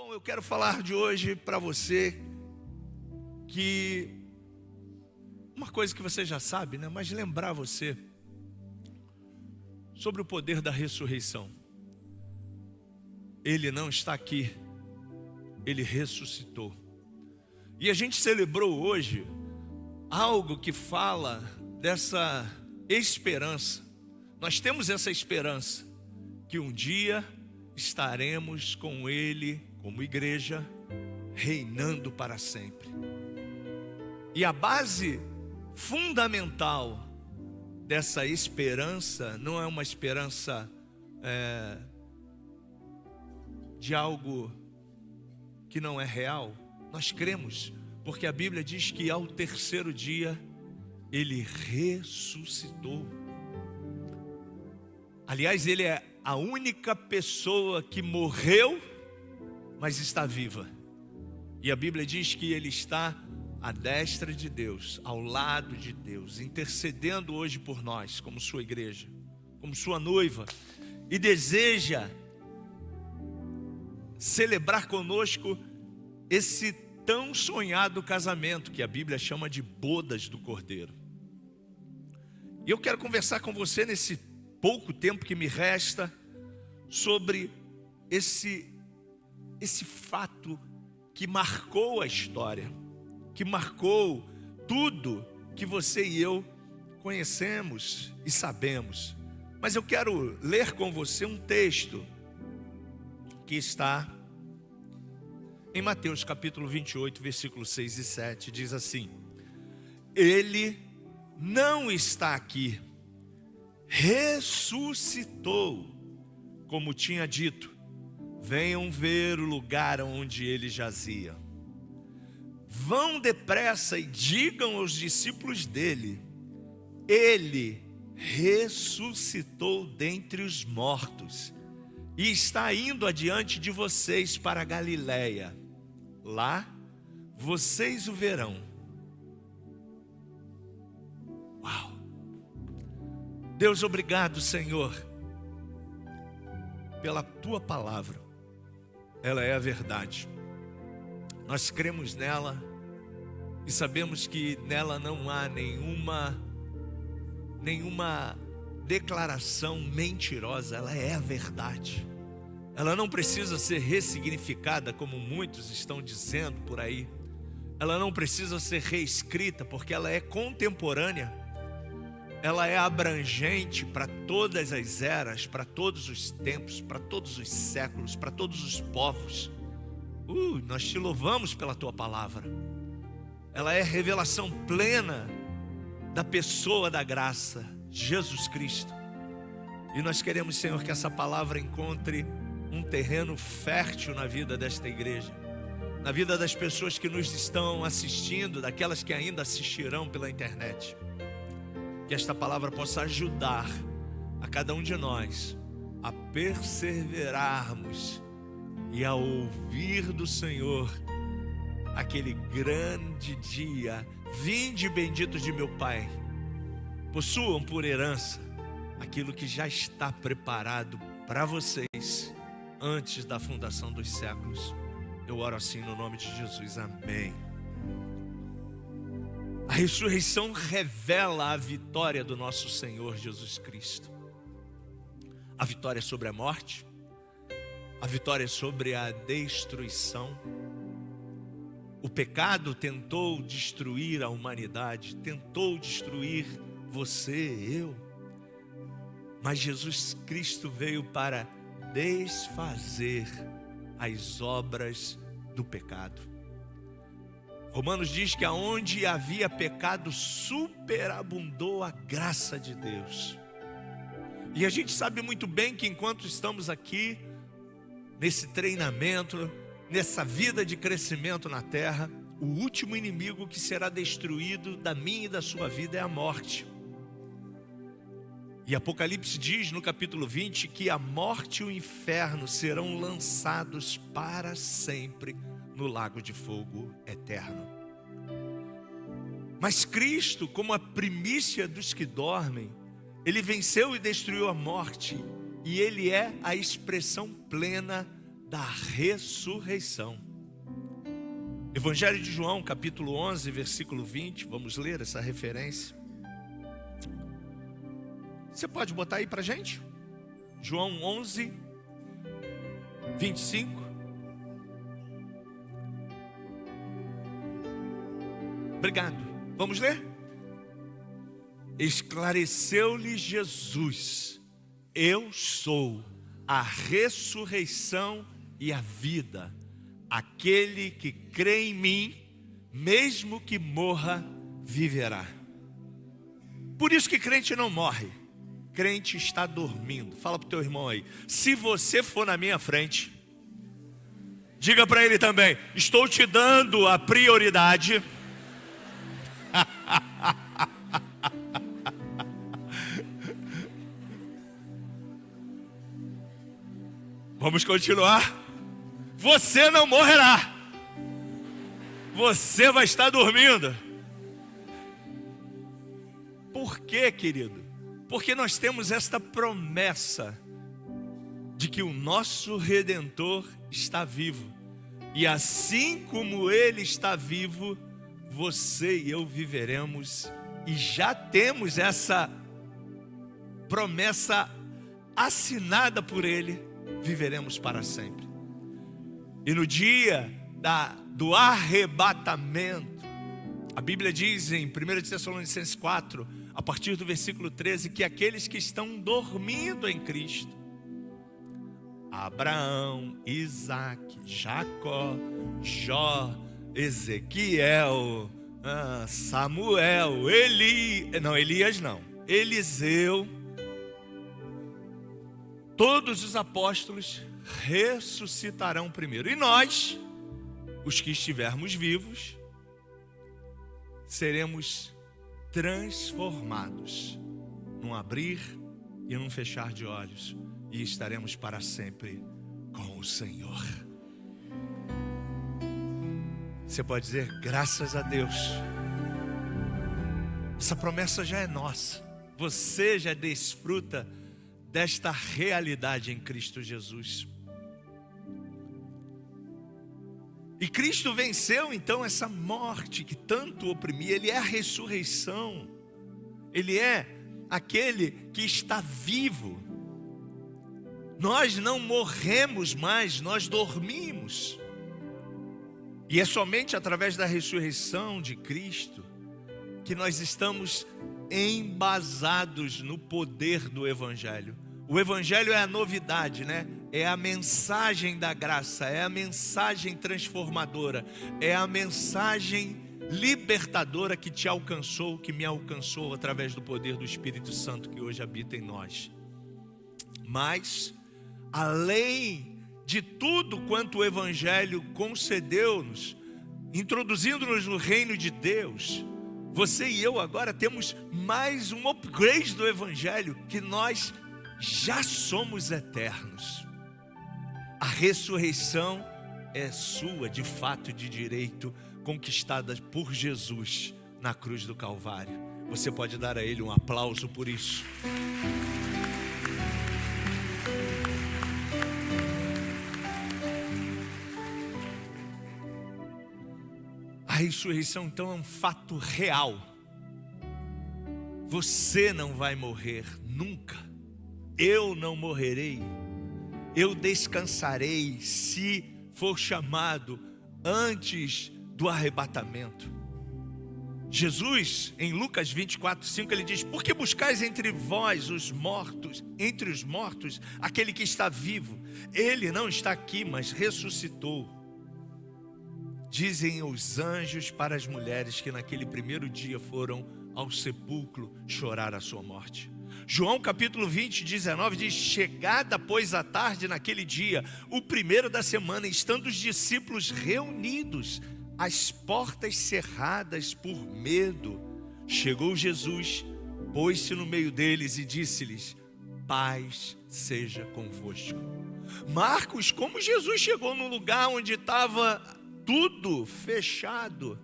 Bom, eu quero falar de hoje para você que uma coisa que você já sabe, né? Mas lembrar você sobre o poder da ressurreição. Ele não está aqui, ele ressuscitou. E a gente celebrou hoje algo que fala dessa esperança. Nós temos essa esperança que um dia estaremos com ele como igreja, reinando para sempre. E a base fundamental dessa esperança não é uma esperança de algo que não é real. Nós cremos, porque a Bíblia diz que ao terceiro dia ele ressuscitou. Aliás, ele é a única pessoa que morreu, mas está viva. E a Bíblia diz que ele está à destra de Deus, ao lado de Deus, intercedendo hoje por nós, como sua igreja, como sua noiva, e deseja celebrar conosco esse tão sonhado casamento que a Bíblia chama de bodas do Cordeiro. E eu quero conversar com você nesse pouco tempo que me resta sobre esse fato que marcou a história, que marcou tudo que você e eu conhecemos e sabemos. Mas eu quero ler com você um texto que está em Mateus capítulo 28, versículos 6 e 7, diz assim: Ele não está aqui, ressuscitou, como tinha dito. Venham ver o lugar onde ele jazia. Vão depressa e digam aos discípulos dele: Ele ressuscitou dentre os mortos e está indo adiante de vocês para a Galileia. Lá vocês o verão. Uau! Deus, obrigado, Senhor, pela tua palavra. Ela é a verdade. Nós cremos nela e sabemos que nela não há nenhuma declaração mentirosa. Ela é a verdade. Ela não precisa ser ressignificada, como muitos estão dizendo por aí. Ela não precisa ser reescrita, porque ela é contemporânea. Ela é abrangente para todas as eras, para todos os tempos, para todos os séculos, para todos os povos. Nós te louvamos pela tua palavra. Ela é revelação plena da pessoa da graça, Jesus Cristo. E nós queremos, Senhor, que essa palavra encontre um terreno fértil na vida desta igreja, na vida das pessoas que nos estão assistindo, daquelas que ainda assistirão pela internet. Que esta palavra possa ajudar a cada um de nós a perseverarmos e a ouvir do Senhor aquele grande dia. Vinde, benditos de meu Pai, possuam por herança aquilo que já está preparado para vocês antes da fundação dos séculos. Eu oro assim no nome de Jesus, amém. A ressurreição revela a vitória do nosso Senhor Jesus Cristo. A vitória sobre a morte, a vitória sobre a destruição. O pecado tentou destruir a humanidade, tentou destruir você, eu. Mas Jesus Cristo veio para desfazer as obras do pecado. Romanos diz que aonde havia pecado, superabundou a graça de Deus. E a gente sabe muito bem que enquanto estamos aqui, nesse treinamento, nessa vida de crescimento na terra, o último inimigo que será destruído da minha e da sua vida é a morte. E Apocalipse diz no capítulo 20 que a morte e o inferno serão lançados para sempre no lago de fogo eterno. Mas Cristo, como a primícia dos que dormem, ele venceu e destruiu a morte, e ele é a expressão plena da ressurreição. Evangelho de João, capítulo 11, versículo 20. Vamos ler essa referência. Você pode botar aí pra gente? João 11, 25. Obrigado. Vamos ler? Esclareceu-lhe Jesus: eu sou a ressurreição e a vida. Aquele que crê em mim, mesmo que morra, viverá. Por isso que crente não morre. Crente está dormindo. Fala para o teu irmão aí: se você for na minha frente, diga para ele também: estou te dando a prioridade. Vamos continuar. Você não morrerá. Você vai estar dormindo. Por quê, querido? Porque nós temos esta promessa de que o nosso Redentor está vivo. E assim como Ele está vivo, você e eu viveremos. E já temos essa promessa assinada por Ele. Viveremos para sempre. E no dia do arrebatamento, a Bíblia diz em 1 Tessalonicenses 4, a partir do versículo 13, que aqueles que estão dormindo em Cristo, Abraão, Isaac, Jacó, Jó, Ezequiel, Samuel, Eliseu, todos os apóstolos ressuscitarão primeiro. E nós, os que estivermos vivos, seremos transformados num abrir e num fechar de olhos, e estaremos para sempre com o Senhor. Você pode dizer: graças a Deus, essa promessa já é nossa. Você já desfruta desta realidade em Cristo Jesus. E Cristo venceu então essa morte que tanto oprimia. Ele é a ressurreição. Ele é aquele que está vivo. Nós não morremos mais, nós dormimos. E é somente através da ressurreição de Cristo que nós estamos embasados no poder do Evangelho. O Evangelho é a novidade, né? É a mensagem da graça, é a mensagem transformadora, é a mensagem libertadora que te alcançou, que me alcançou através do poder do Espírito Santo que hoje habita em nós. Mas, além de tudo quanto o Evangelho concedeu-nos, introduzindo-nos no reino de Deus, você e eu agora temos mais um upgrade do Evangelho, que nós já somos eternos. A ressurreição é sua, de fato e de direito, conquistada por Jesus na cruz do Calvário. Você pode dar a Ele um aplauso por isso. A ressurreição então é um fato real. Você não vai morrer nunca. Eu não morrerei. Eu descansarei se for chamado antes do arrebatamento. Jesus, em Lucas 24:5, ele diz: por que buscais entre vós os mortos, entre os mortos, aquele que está vivo? Ele não está aqui, mas ressuscitou. Dizem os anjos para as mulheres que naquele primeiro dia foram ao sepulcro chorar a sua morte. João capítulo 20, 19 diz: chegada pois a tarde naquele dia, o primeiro da semana, estando os discípulos reunidos, as portas cerradas por medo, chegou Jesus, pôs-se no meio deles e disse-lhes: paz seja convosco. Marcos, como Jesus chegou num lugar onde estava tudo fechado,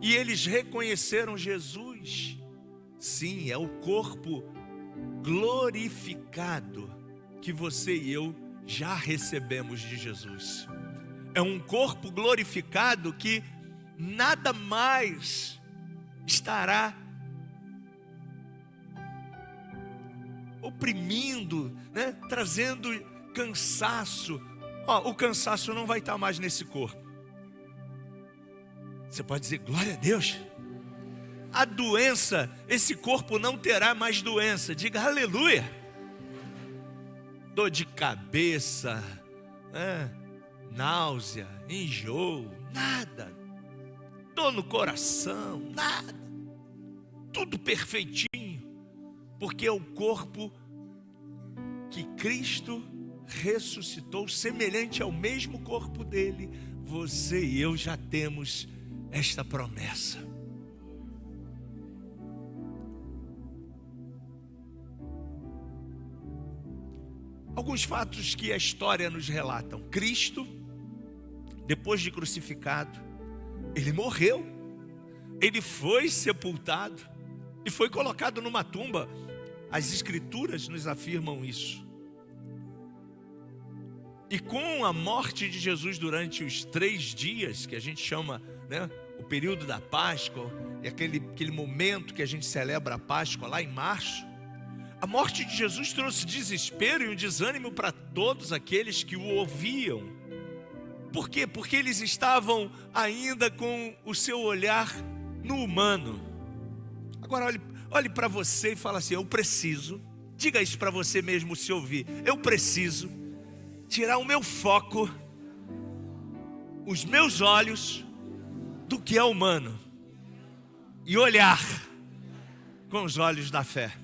e eles reconheceram Jesus. Sim, é o corpo glorificado que você e eu já recebemos de Jesus. É um corpo glorificado que nada mais estará oprimindo, né? Trazendo cansaço. O cansaço não vai estar mais nesse corpo. Você pode dizer, glória a Deus. A doença, esse corpo não terá mais doença. Diga aleluia. Dor de cabeça, náusea, enjoo, nada. Dor no coração, nada. Tudo perfeitinho. Porque é o corpo que Cristo ressuscitou, semelhante ao mesmo corpo dele. Você e eu já temos esta promessa. Alguns fatos que a história nos relatam. Cristo, depois de crucificado, ele morreu, ele foi sepultado e foi colocado numa tumba. As escrituras nos afirmam isso. E com a morte de Jesus durante os 3 dias, que a gente chama, né, o período da Páscoa, e aquele momento que a gente celebra a Páscoa lá em março, a morte de Jesus trouxe desespero e um desânimo para todos aqueles que o ouviam. Por quê? Porque eles estavam ainda com o seu olhar no humano. Agora olhe para você e fala assim, eu preciso, diga isso para você mesmo se ouvir, eu preciso tirar o meu foco, os meus olhos do que é humano e olhar com os olhos da fé.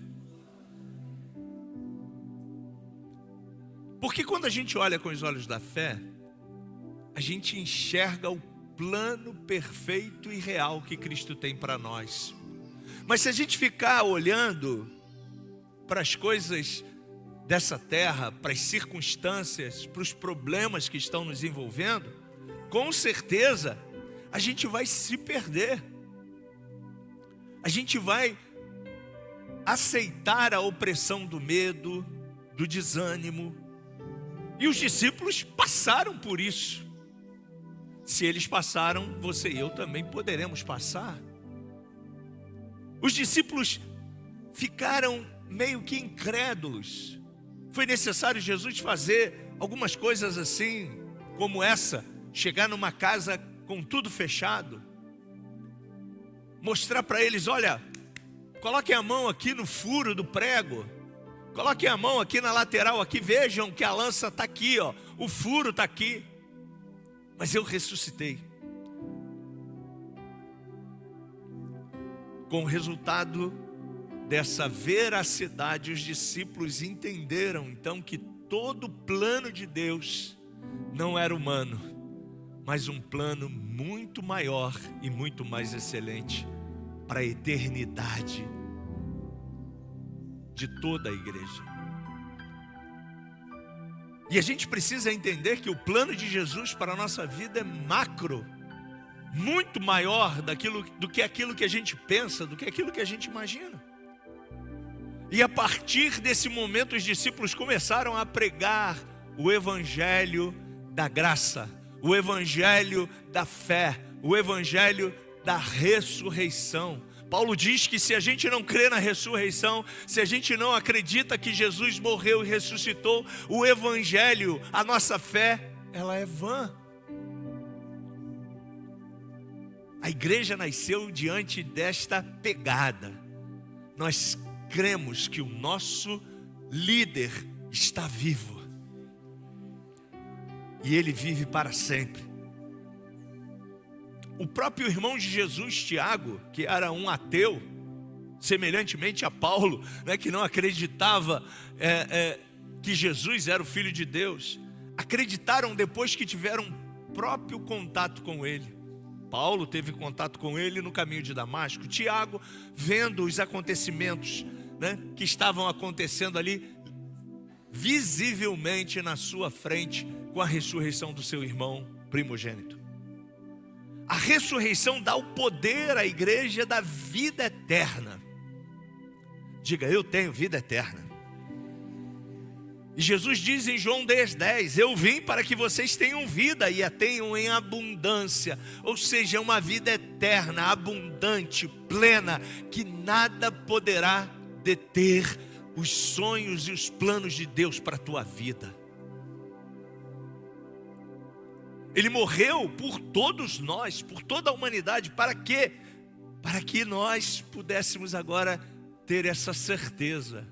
Porque quando a gente olha com os olhos da fé, a gente enxerga o plano perfeito e real que Cristo tem para nós. Mas se a gente ficar olhando para as coisas dessa terra, para as circunstâncias, para os problemas que estão nos envolvendo, com certeza a gente vai se perder. A gente vai aceitar a opressão do medo, do desânimo. E os discípulos passaram por isso. Se eles passaram, você e eu também poderemos passar. Os discípulos ficaram meio que incrédulos. Foi necessário Jesus fazer algumas coisas assim, como essa, chegar numa casa com tudo fechado, mostrar para eles, olha, coloquem a mão aqui no furo do prego, coloquem a mão aqui na lateral, aqui, vejam que a lança está aqui, ó, o furo está aqui, mas eu ressuscitei. Com o resultado dessa veracidade, os discípulos entenderam então que todo o plano de Deus não era humano, mas um plano muito maior e muito mais excelente para a eternidade de toda a igreja. E a gente precisa entender que o plano de Jesus para a nossa vida é macro, muito maior do que aquilo que a gente pensa, do que aquilo que a gente imagina. E a partir desse momento os discípulos começaram a pregar o evangelho da graça, o evangelho da fé, o evangelho da ressurreição. Paulo diz que se a gente não crê na ressurreição, se a gente não acredita que Jesus morreu e ressuscitou, o evangelho, a nossa fé, ela é vã. A igreja nasceu diante desta pegada. Nós cremos que o nosso líder está vivo. E ele vive para sempre. O próprio irmão de Jesus, Tiago, que era um ateu, semelhantemente a Paulo, né, que não acreditava que Jesus era o Filho de Deus, acreditaram depois que tiveram próprio contato com ele. Paulo teve contato com ele no caminho de Damasco. Tiago, vendo os acontecimentos, né, que estavam acontecendo ali, visivelmente na sua frente, com a ressurreição do seu irmão primogênito. A ressurreição dá o poder à igreja da vida eterna. Diga, eu tenho vida eterna. E Jesus diz em João 10:10, eu vim para que vocês tenham vida e a tenham em abundância. Ou seja, é uma vida eterna, abundante, plena, que nada poderá deter os sonhos e os planos de Deus para a tua vida. Ele morreu por todos nós, por toda a humanidade. Para quê? Para que nós pudéssemos agora ter essa certeza,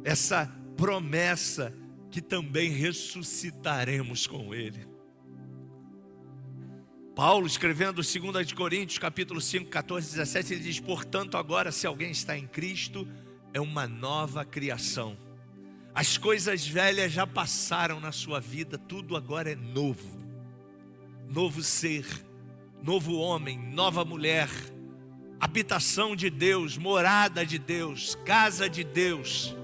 essa promessa que também ressuscitaremos com Ele. Paulo, escrevendo 2 Coríntios, capítulo 5, 14, 17, ele diz, portanto, agora, se alguém está em Cristo, é uma nova criação. As coisas velhas já passaram na sua vida, tudo agora é novo. Novo ser, novo homem, nova mulher, habitação de Deus, morada de Deus, casa de Deus.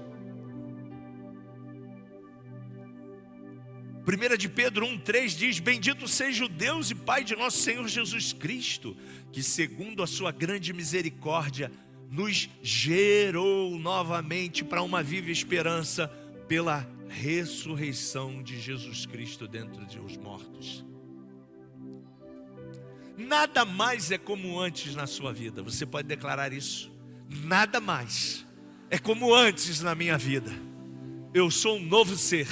1 de Pedro 1,3 diz, bendito seja o Deus e Pai de nosso Senhor Jesus Cristo, que segundo a sua grande misericórdia, nos gerou novamente para uma viva esperança pela ressurreição de Jesus Cristo dentre os mortos. Nada mais é como antes na sua vida, você pode declarar isso? Nada mais é como antes na minha vida. Eu sou um novo ser.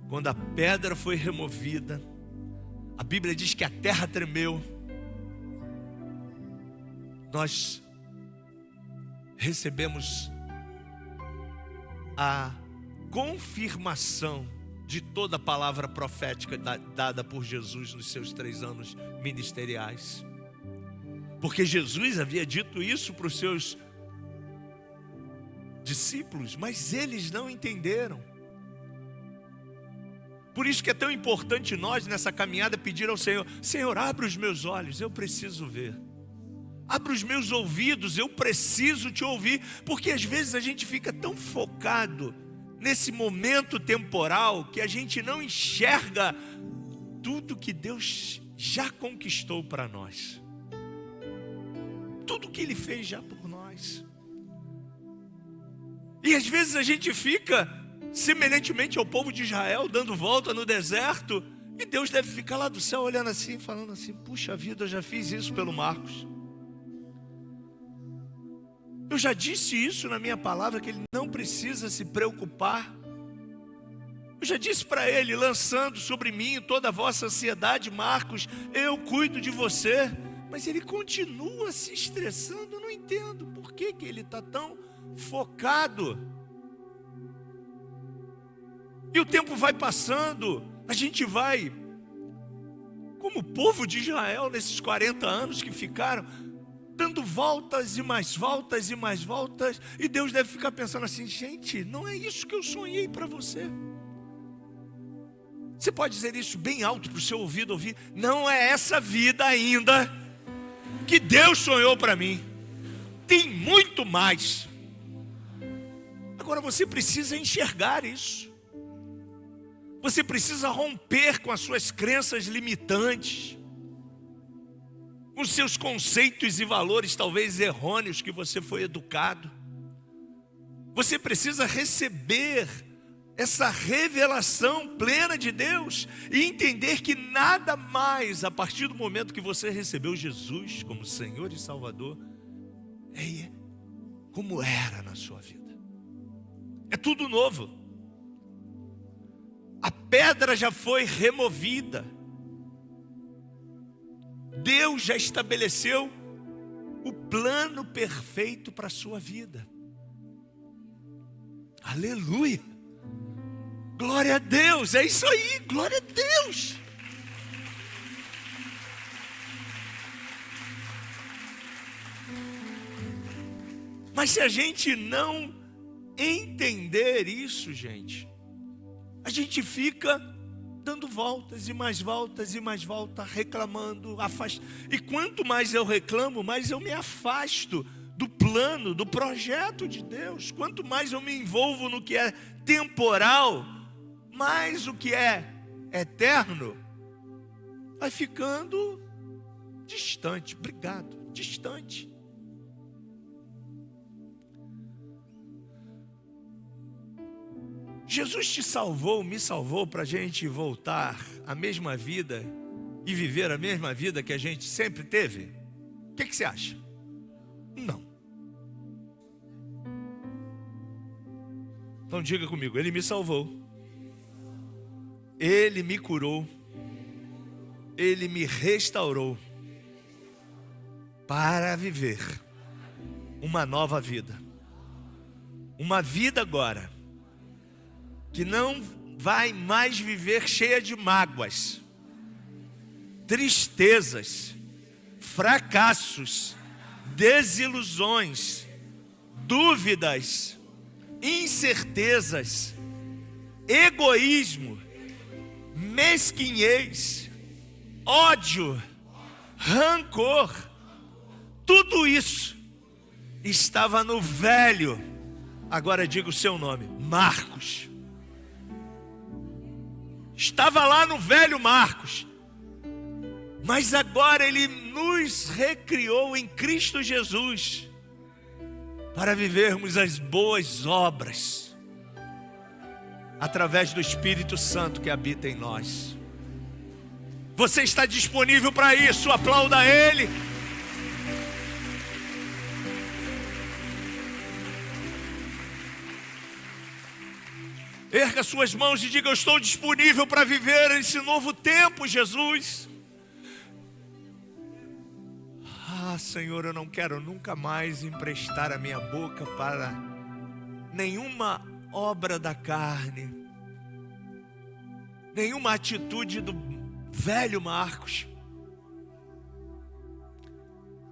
Quando a pedra foi removida, a Bíblia diz que a terra tremeu. Nós recebemos a confirmação de toda a palavra profética dada por Jesus nos seus 3 anos ministeriais. Porque Jesus havia dito isso para os seus discípulos, mas eles não entenderam. Por isso que é tão importante nós nessa caminhada pedir ao Senhor, Senhor, abre os meus olhos, eu preciso ver. Abre os meus ouvidos, eu preciso te ouvir. Porque às vezes a gente fica tão focado nesse momento temporal que a gente não enxerga tudo que Deus já conquistou para nós. Tudo que Ele fez já por nós. E às vezes a gente fica semelhantemente ao povo de Israel, dando volta no deserto, e Deus deve ficar lá do céu olhando assim, falando assim, puxa vida, eu já fiz isso pelo Marcos. Eu já disse isso na minha palavra, que ele não precisa se preocupar. Eu já disse para ele, lançando sobre mim toda a vossa ansiedade, Marcos, eu cuido de você. Mas ele continua se estressando, eu não entendo por que ele está tão focado. E o tempo vai passando, a gente vai, como o povo de Israel, nesses 40 anos que ficaram, dando voltas e mais voltas e mais voltas, e Deus deve ficar pensando assim, gente, não é isso que eu sonhei para você. Você pode dizer isso bem alto para o seu ouvido ouvir, não é essa vida ainda que Deus sonhou para mim, tem muito mais. Agora você precisa enxergar isso. Você precisa romper com as suas crenças limitantes, com seus conceitos e valores talvez errôneos que você foi educado. Você precisa receber essa revelação plena de Deus e entender que nada mais, a partir do momento que você recebeu Jesus como Senhor e Salvador, é como era na sua vida. É tudo novo. A pedra já foi removida. Deus já estabeleceu o plano perfeito para a sua vida. Aleluia! Glória a Deus, é isso aí, glória a Deus! Mas se a gente não entender isso, gente, a gente fica dando voltas e mais voltas e mais voltas, reclamando, e quanto mais eu reclamo, mais eu me afasto do plano, do projeto de Deus. Quanto mais eu me envolvo no que é temporal, mais o que é eterno vai ficando distante. Obrigado, distante. Jesus te salvou, me salvou para a gente voltar à mesma vida e viver a mesma vida que a gente sempre teve? O que você acha? Não. Então diga comigo, Ele me salvou, Ele me curou, Ele me restaurou para viver uma nova vida. Uma vida agora que não vai mais viver cheia de mágoas, tristezas, fracassos, desilusões, dúvidas, incertezas, egoísmo, mesquinhez, ódio, rancor. Tudo isso estava no velho. Agora diga o seu nome, Marcos. Estava lá no velho Marcos. Mas agora Ele nos recriou em Cristo Jesus para vivermos as boas obras através do Espírito Santo que habita em nós. Você está disponível para isso? Aplauda Ele. Erga suas mãos e diga: eu estou disponível para viver esse novo tempo, Jesus. Ah, Senhor, eu não quero nunca mais emprestar a minha boca para nenhuma obra da carne, nenhuma atitude do velho Marcos.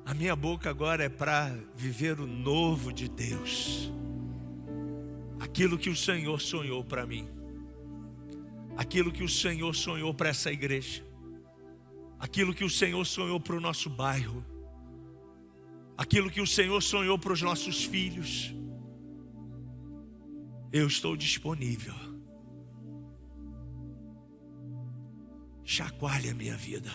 A minha boca agora é para viver o novo de Deus. Aquilo que o Senhor sonhou para mim, aquilo que o Senhor sonhou para essa igreja, aquilo que o Senhor sonhou para o nosso bairro, aquilo que o Senhor sonhou para os nossos filhos. Eu estou disponível. Chacoalhe a minha vida.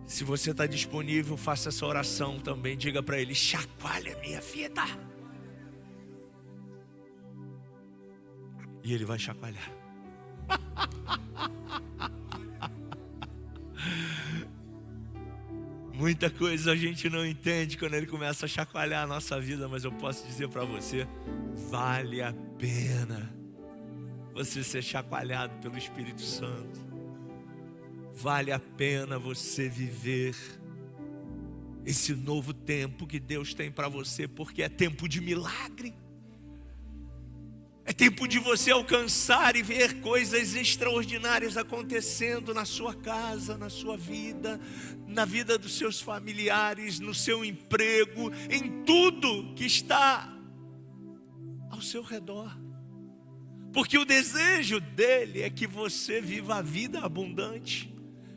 Se você está disponível, faça essa oração também. Diga para Ele: chacoalhe a minha vida. E Ele vai chacoalhar. Muita coisa a gente não entende quando Ele começa a chacoalhar a nossa vida, mas eu posso dizer para você, vale a pena você ser chacoalhado pelo Espírito Santo. Vale a pena você viver esse novo tempo que Deus tem para você, porque é tempo de milagre. É tempo de você alcançar e ver coisas extraordinárias acontecendo na sua casa, na sua vida, na vida dos seus familiares, no seu emprego, em tudo que está ao seu redor. Porque o desejo dele é que você viva a vida abundante,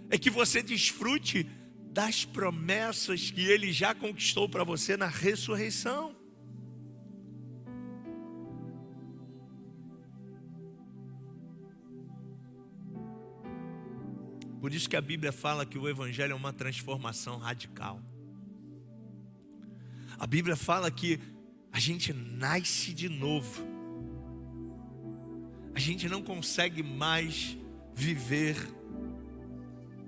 é que você desfrute das promessas que ele já conquistou para você na ressurreição. Por isso que a Bíblia fala que o Evangelho é uma transformação radical. A Bíblia fala que a gente nasce de novo. A gente não consegue mais viver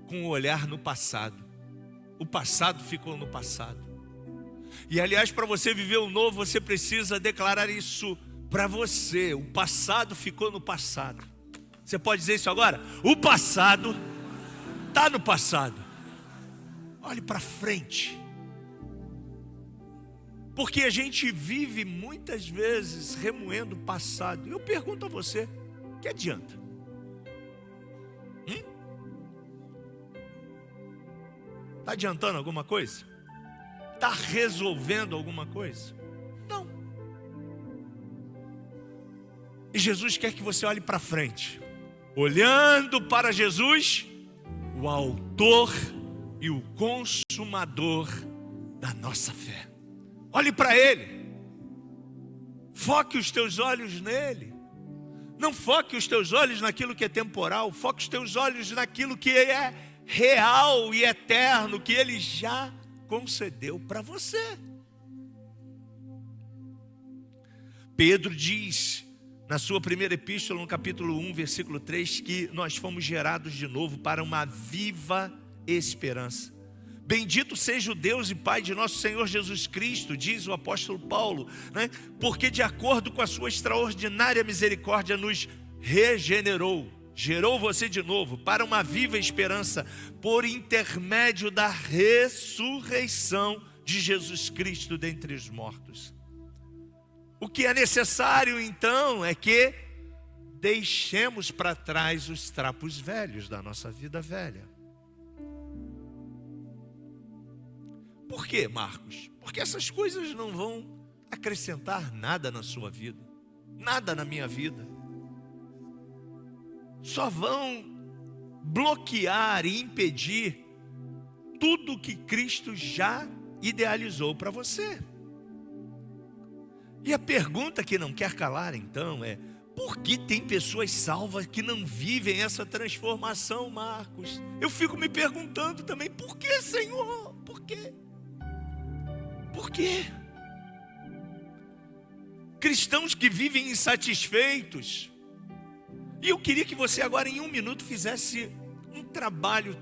com o olhar no passado. O passado ficou no passado. E aliás, para você viver o novo, você precisa declarar isso para você. O passado ficou no passado. Você pode dizer isso agora? O passado está no passado. Olhe para frente. Porque a gente vive muitas vezes remoendo o passado. Eu pergunto a você, que adianta? Está adiantando alguma coisa? Está resolvendo alguma coisa? Não. E Jesus quer que você olhe para frente. Olhando para Jesus, o autor e o consumador da nossa fé. Olhe para Ele. Foque os teus olhos nele. Não foque os teus olhos naquilo que é temporal. Foque os teus olhos naquilo que é real e eterno, que Ele já concedeu para você. Pedro diz na sua primeira epístola, no capítulo 1, versículo 3, que nós fomos gerados de novo para uma viva esperança. Bendito seja o Deus e Pai de nosso Senhor Jesus Cristo, diz o apóstolo Paulo, né? Porque de acordo com a sua extraordinária misericórdia nos regenerou, gerou você de novo para uma viva esperança por intermédio da ressurreição de Jesus Cristo dentre os mortos. O que é necessário então é que deixemos para trás os trapos velhos da nossa vida velha. Por quê, Marcos? Porque essas coisas não vão acrescentar nada na sua vida, nada na minha vida. Só vão bloquear e impedir tudo que Cristo já idealizou para você. E a pergunta que não quer calar então é: por que tem pessoas salvas que não vivem essa transformação, Marcos? Eu fico me perguntando também, por que, Senhor? Por quê? Por quê? Cristãos que vivem insatisfeitos. E eu queria que você agora em 1 minuto fizesse um trabalho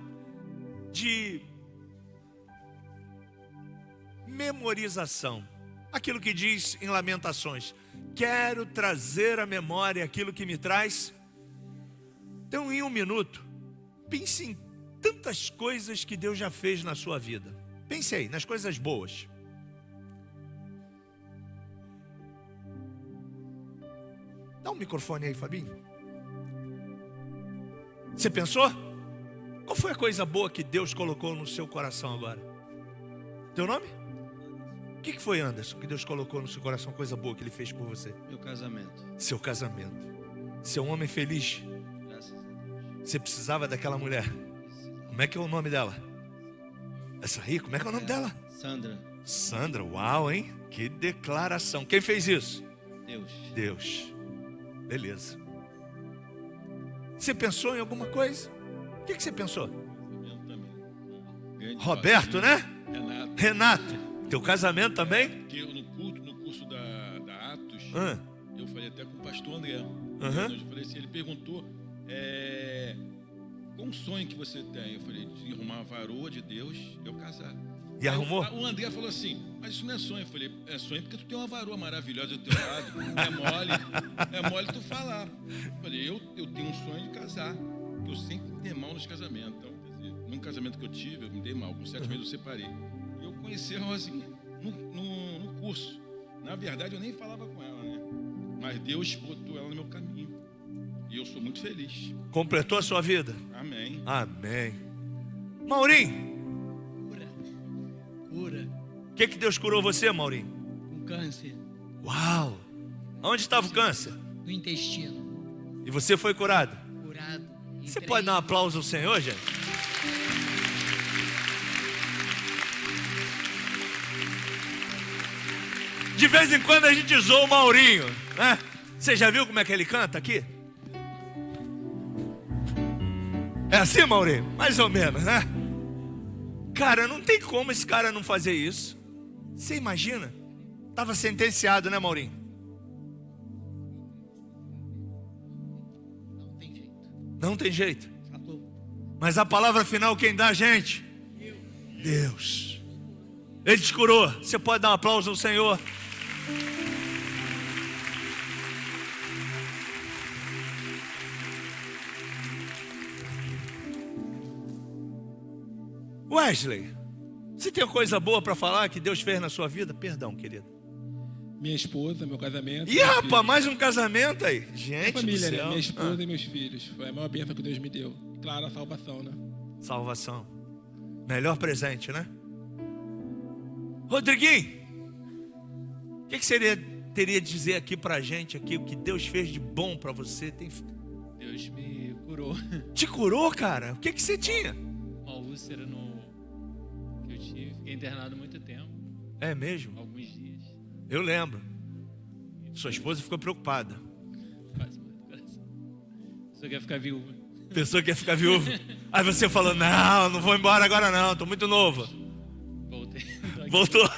de memorização. Aquilo que diz em Lamentações: quero trazer à memória aquilo que me traz. Então em 1 minuto, pense em tantas coisas que Deus já fez na sua vida. Pense aí, nas coisas boas. Dá um microfone aí, Fabinho. Você pensou? Qual foi a coisa boa que Deus colocou no seu coração agora? Teu nome? O que foi, Anderson, que Deus colocou no seu coração, coisa boa que Ele fez por você? Meu casamento. Seu casamento. Ser um homem feliz. Graças a Deus. Você precisava daquela mulher. Como é que é o nome dela? Essa aí, como é que é o nome dela? Sandra. Sandra, uau, hein? Que declaração. Quem fez isso? Deus. Deus. Beleza. Você pensou em alguma coisa? O que você pensou? Eu também. Grande Roberto, né? Renato. Renato. Teu casamento também? Que eu, no curso da Atos, Ah. eu falei até com o pastor André. Aham. Eu falei assim, ele perguntou qual um sonho que você tem? Eu falei, de arrumar a varoa de Deus e eu casar. E arrumou? O André falou assim, mas isso não é sonho. Eu falei, é sonho porque tu tem uma varoa maravilhosa do teu lado. É mole tu falar. Eu falei, eu tenho um sonho de casar, que eu sempre me dei mal nos casamentos. Então, quer dizer, num casamento que eu tive, eu me dei mal. Com 7 meses eu separei. E eu conheci a Rosinha no curso. Na verdade, eu nem falava com ela, né? Mas Deus botou ela no meu caminho. E eu sou muito feliz. Completou a sua vida? Amém. Amém. Maurinho, Cura o que Deus curou você, Maurinho? com câncer Uau! Onde estava o câncer? no intestino, E você foi curado? curado. em Você 3 pode dar um aplauso ao Senhor, gente? De vez em quando a gente zoa o Maurinho, né? Você já viu como é que ele canta aqui? É assim, Maurinho? Mais ou menos, né? Cara, não tem como esse cara não fazer isso. Você imagina? Estava sentenciado, né, Maurinho? Não tem jeito. Não tem jeito. Acabou. Mas a palavra final quem dá, gente? Deus. Ele te curou. Você pode dar um aplauso ao Senhor? Wesley, você tem coisa boa para falar que Deus fez na sua vida? Perdão, querido. Minha esposa, meu casamento. Ih, meus rapaz, filhos. mais um casamento aí. Minha Gente família, do né? céu. Minha esposa e meus filhos. Foi a maior bênção que Deus me deu. Claro, a salvação, né? Salvação. Melhor presente, né? Rodriguinho, o que você teria de dizer aqui pra gente aqui, o que Deus fez de bom pra você? Deus me curou. Te curou, cara? O que você tinha? Uma úlcera que eu tive. Fiquei internado muito tempo, É mesmo? alguns dias. Eu lembro. Sua esposa ficou preocupada. Quase morri do coração. Só quer ficar viúva. Pensou que ia ficar viúvo. Aí você falou, não vou embora agora não, tô muito novo. Voltei. Tô aqui. Voltou.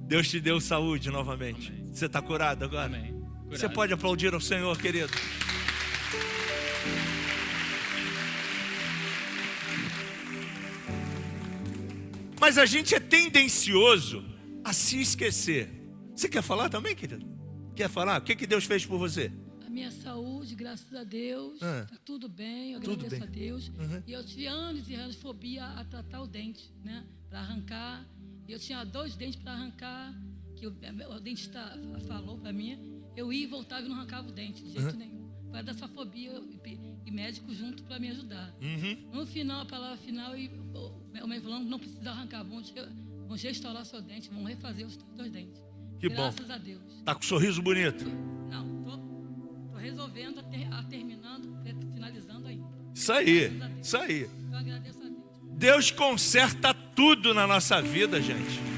Deus te deu saúde novamente. Amém. Você está curado agora? Amém. Você pode aplaudir ao Senhor, querido? Mas a gente é tendencioso a se esquecer. Você quer falar também, querido? Quer falar? O que Deus fez por você? A minha saúde, graças a Deus, está tudo bem, eu Tudo agradeço bem. a Deus. E eu tive anos e anos de fobia a tratar o dente, né? Para arrancar. E eu tinha 2 dentes para arrancar, que o dentista falou para mim. Eu ia e voltava e não arrancava o dente, de jeito nenhum. Foi dessa fobia e médico junto para me ajudar. No final, a palavra final, o médico falando, não precisa arrancar, vamos restaurar seu dente, vamos refazer os 2 dentes. Que bom. Graças a Deus. Tá com um sorriso bonito. Não, tô resolvendo, terminando, finalizando ainda. Isso aí, isso aí. Eu agradeço a Deus. Deus conserta tudo na nossa vida, gente.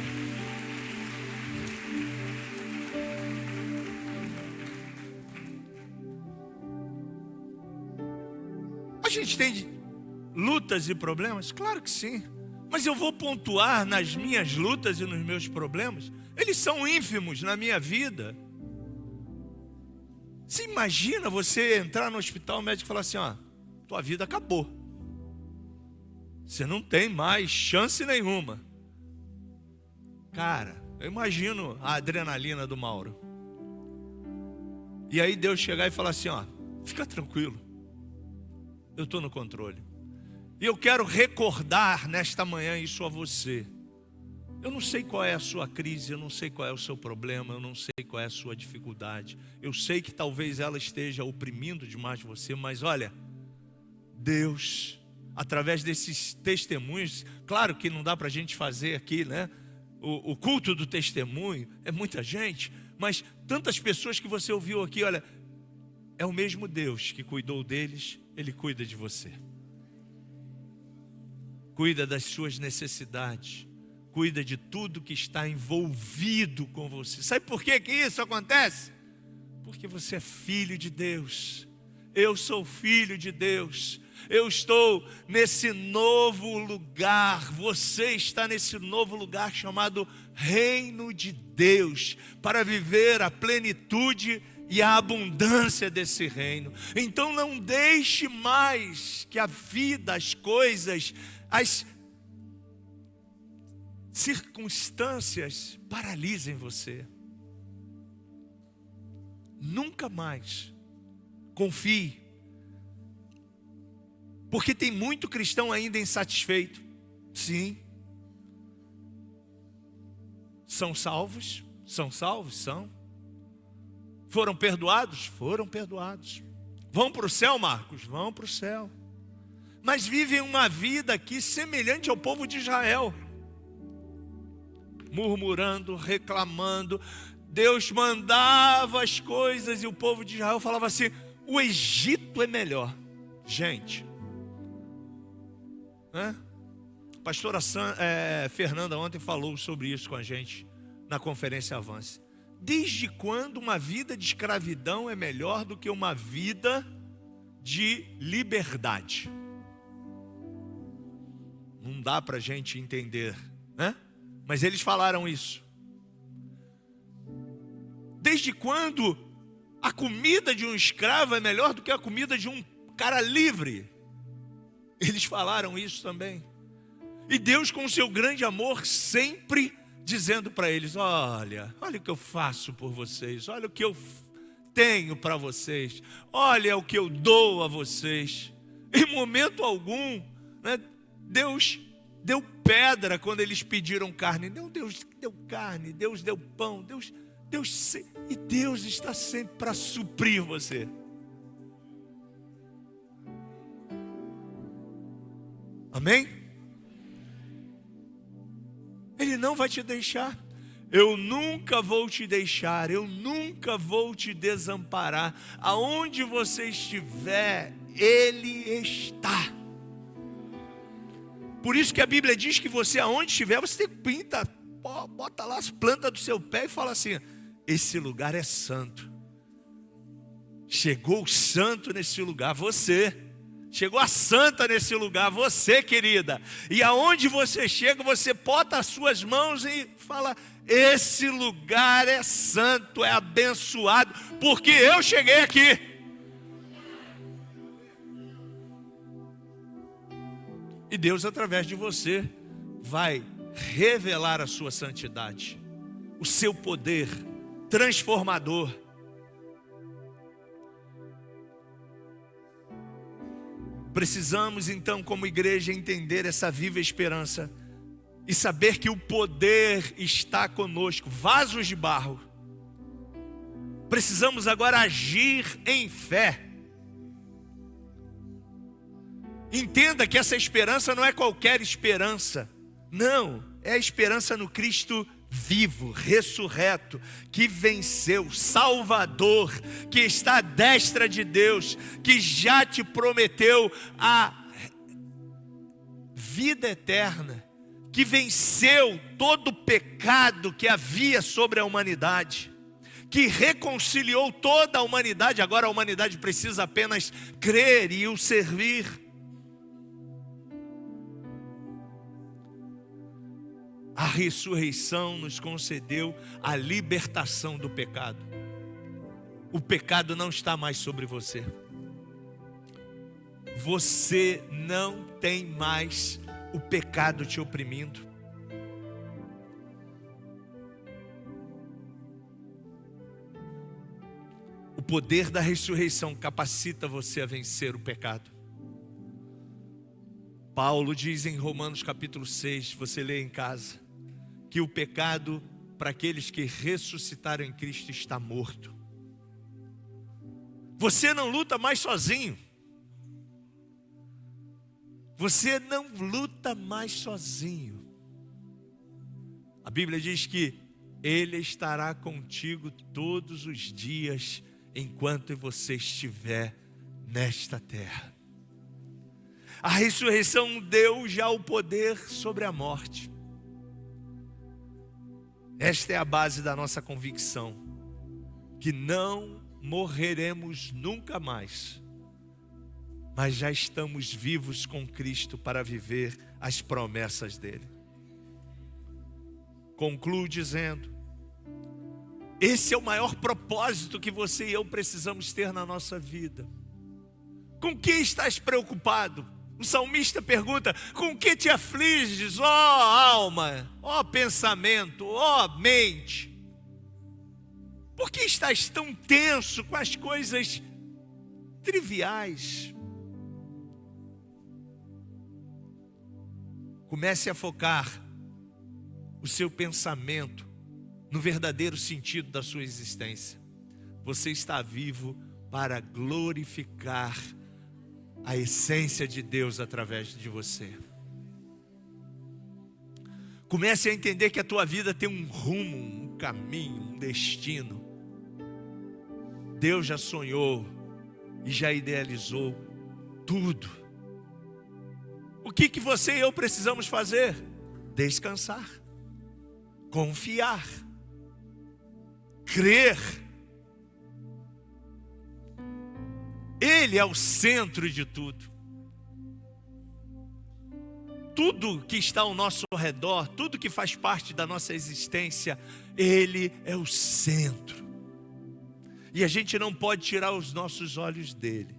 A gente tem lutas e problemas? Claro que sim. Mas eu vou pontuar nas minhas lutas e nos meus problemas. Eles são ínfimos na minha vida. Você imagina você entrar no hospital, o médico falar assim, ó, tua vida acabou. Você não tem mais chance nenhuma. Cara, eu imagino a adrenalina do Mauro. E aí Deus chegar e falar assim, ó, fica tranquilo. Eu estou no controle. E eu quero recordar nesta manhã isso a você. Eu não sei qual é a sua crise, eu não sei qual é o seu problema, eu não sei qual é a sua dificuldade. Eu sei que talvez ela esteja oprimindo demais você, mas olha, Deus, através desses testemunhos, claro que não dá para a gente fazer aqui, né? O culto do testemunho, é muita gente, mas tantas pessoas que você ouviu aqui, olha, é o mesmo Deus que cuidou deles, Ele cuida de você. Cuida das suas necessidades. Cuida de tudo que está envolvido com você. Sabe por que isso acontece? Porque você é filho de Deus. Eu sou filho de Deus. Eu estou nesse novo lugar. Você está nesse novo lugar chamado Reino de Deus, para viver a plenitude e a abundância desse reino. Então não deixe mais que a vida, as coisas, as circunstâncias paralisem você. Nunca mais. Confie. Porque tem muito cristão ainda insatisfeito. Sim. São salvos? São salvos? São. Foram perdoados? Foram perdoados. Vão para o céu, Marcos? Vão para o céu. Mas vivem uma vida aqui semelhante ao povo de Israel. Murmurando, reclamando. Deus mandava as coisas e o povo de Israel falava assim, o Egito é melhor. Gente, né? A pastora Fernanda ontem falou sobre isso com a gente na conferência Avance. Desde quando uma vida de escravidão é melhor do que uma vida de liberdade? Não dá para a gente entender, né? Mas eles falaram isso. Desde quando a comida de um escravo é melhor do que a comida de um cara livre? Eles falaram isso também. E Deus, com o seu grande amor, sempre dizendo para eles, olha o que eu faço por vocês, olha o que eu tenho para vocês, olha o que eu dou a vocês. Em momento algum, né, Deus deu pedra quando eles pediram carne. Não, Deus deu carne, Deus deu pão, e Deus está sempre para suprir você. Amém? Ele não vai te deixar. Eu nunca vou te deixar, eu nunca vou te desamparar. Aonde você estiver, Ele está. Por isso que a Bíblia diz que você, aonde estiver, você pinta, bota lá as plantas do seu pé e fala assim, esse lugar é santo. Chegou o santo nesse lugar, você. Chegou a santa nesse lugar, você, querida. E aonde você chega, você bota as suas mãos e fala: esse lugar é santo, é abençoado, porque eu cheguei aqui. E Deus, através de você, vai revelar a sua santidade, o seu poder transformador. Precisamos então, como igreja, entender essa viva esperança e saber que o poder está conosco, vasos de barro. Precisamos agora agir em fé. Entenda que essa esperança não é qualquer esperança. Não, é a esperança no Cristo vivo, ressurreto, que venceu, Salvador, que está à destra de Deus, que já te prometeu a vida eterna, que venceu todo o pecado que havia sobre a humanidade, que reconciliou toda a humanidade. Agora a humanidade precisa apenas crer e o servir. A ressurreição nos concedeu a libertação do pecado. O pecado não está mais sobre você. Você não tem mais o pecado te oprimindo. O poder da ressurreição capacita você a vencer o pecado. Paulo diz em Romanos capítulo 6, você lê em casa, que o pecado para aqueles que ressuscitaram em Cristo está morto. Você não luta mais sozinho. Você não luta mais sozinho. A Bíblia diz que Ele estará contigo todos os dias enquanto você estiver nesta terra. A ressurreição deu já o poder sobre a morte. Esta é a base da nossa convicção, que não morreremos nunca mais, mas já estamos vivos com Cristo para viver as promessas dele. Concluo dizendo, esse é o maior propósito que você e eu precisamos ter na nossa vida. Com que estás preocupado? O salmista pergunta: com que te afliges, ó alma, ó pensamento, ó mente? Por que estás tão tenso com as coisas triviais? Comece a focar o seu pensamento no verdadeiro sentido da sua existência. Você está vivo para glorificar a essência de Deus através de você. Comece a entender que a tua vida tem um rumo, um caminho, um destino. Deus já sonhou e já idealizou tudo. O que você e eu precisamos fazer? Descansar, confiar, crer. Ele é o centro de tudo. Tudo que está ao nosso redor, tudo que faz parte da nossa existência, Ele é o centro. E a gente não pode tirar os nossos olhos dele.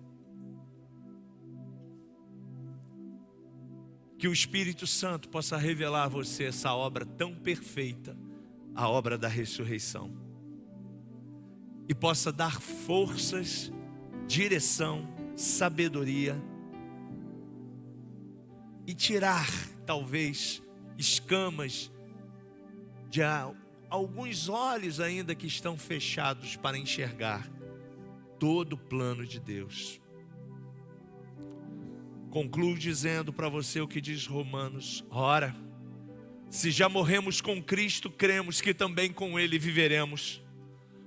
Que o Espírito Santo possa revelar a você essa obra tão perfeita, a obra da ressurreição. E possa dar forças, direção, sabedoria e tirar, talvez, escamas de alguns olhos ainda que estão fechados para enxergar todo o plano de Deus. Concluo dizendo para você o que diz Romanos: ora, se já morremos com Cristo, cremos que também com Ele viveremos.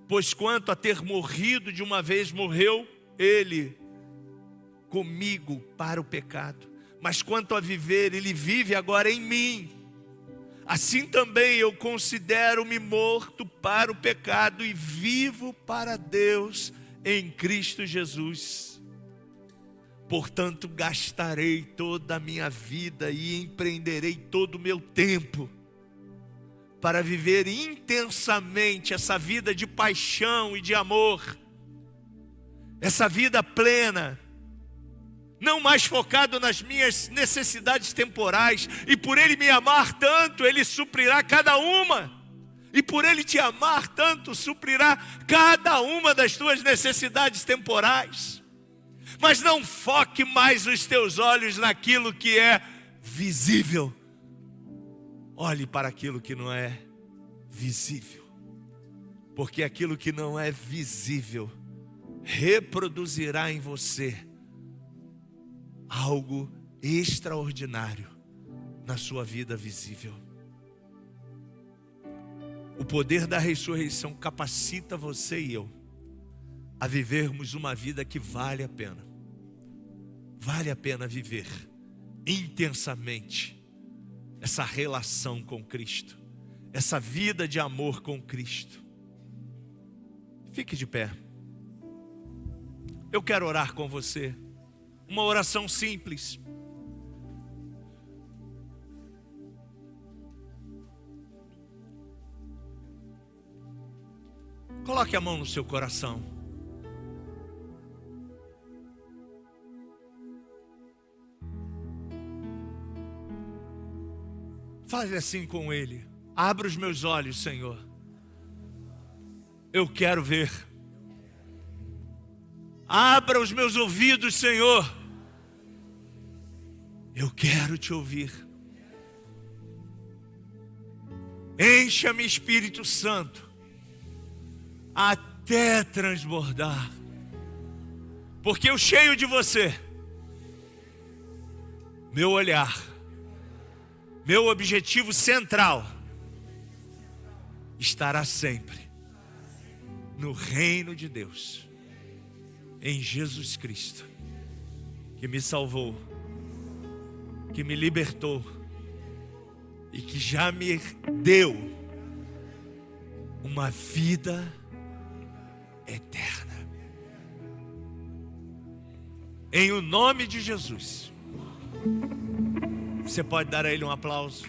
Pois quanto a ter morrido de uma vez, morreu Ele comigo para o pecado. Mas quanto a viver, Ele vive agora em mim. Assim também eu considero-me morto para o pecado e vivo para Deus em Cristo Jesus. Portanto, gastarei toda a minha vida e empreenderei todo o meu tempo para viver intensamente essa vida de paixão e de amor, essa vida plena, não mais focado nas minhas necessidades temporais, e por Ele me amar tanto, Ele suprirá cada uma, e por Ele te amar tanto, suprirá cada uma das tuas necessidades temporais. Mas não foque mais os teus olhos naquilo que é visível. Olhe para aquilo que não é visível. Porque aquilo que não é visível reproduzirá em você algo extraordinário na sua vida visível. O poder da ressurreição capacita você e eu a vivermos uma vida que vale a pena. Vale a pena viver intensamente essa relação com Cristo, essa vida de amor com Cristo. Fique de pé. Eu quero orar com você. Uma oração simples. Coloque a mão no seu coração. Fale assim com Ele. Abra os meus olhos, Senhor. Eu quero ver. Abra os meus ouvidos, Senhor. Eu quero te ouvir. Encha-me, Espírito Santo, até transbordar. Porque eu cheio de você, meu olhar, meu objetivo central estará sempre no reino de Deus, em Jesus Cristo, que me salvou, que me libertou e que já me deu uma vida eterna. Em o nome de Jesus. Você pode dar a Ele um aplauso?